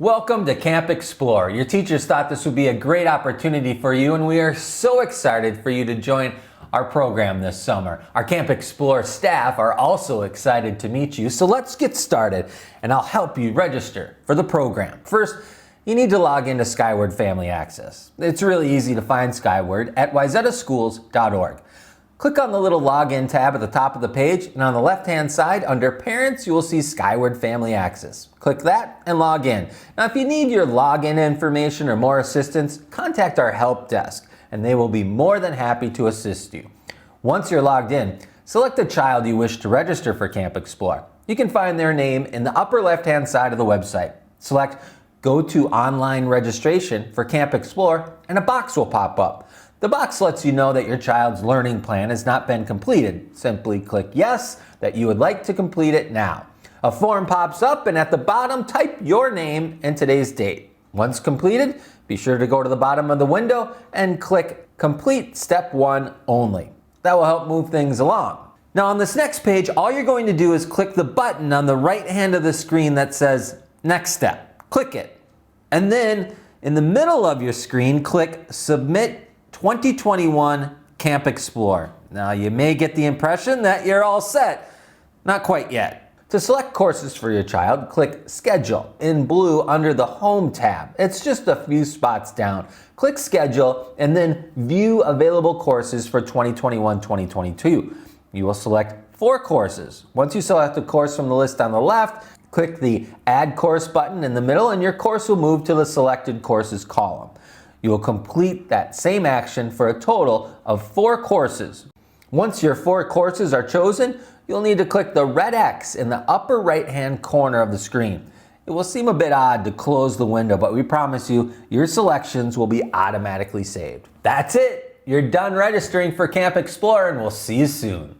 Welcome to Camp Explore. Your teachers thought this would be a great opportunity for you, and we are so excited for you to join our program this summer. Our Camp Explore staff are also excited to meet you, so let's get started, and I'll help you register for the program. First, you need to log into Skyward Family Access. It's really easy to find Skyward at wayzataschools.org. Click on the little login tab at the top of the page, and on the left-hand side under Parents, you will see Skyward Family Access. Click that and log in. Now, if you need your login information or more assistance, contact our help desk, and they will be more than happy to assist you. Once you're logged in, select the child you wish to register for Camp Explore. You can find their name in the upper left-hand side of the website. Select Go to Online Registration for Camp Explore, and a box will pop up. The box lets you know that your child's learning plan has not been completed. Simply click yes, that you would like to complete it now. A form pops up, and at the bottom, type your name and today's date. Once completed, be sure to go to the bottom of the window and click Complete Step 1 Only. That will help move things along. Now on this next page, all you're going to do is click the button on the right hand of the screen that says Next Step. Click it. And then in the middle of your screen, click Submit 2021 Camp Explore. Now you may get the impression that you're all set. Not quite yet. To select courses for your child, click Schedule in blue under the Home tab. It's just a few spots down. Click Schedule and then View Available Courses for 2021-2022. You will select 4 courses. Once you select a course from the list on the left, click the Add Course button in the middle and your course will move to the Selected Courses column. You will complete that same action for a total of 4 courses. Once your 4 courses are chosen, you'll need to click the red X in the upper right-hand corner of the screen. It will seem a bit odd to close the window, but we promise you, your selections will be automatically saved. That's it! You're done registering for Camp Explore, and we'll see you soon.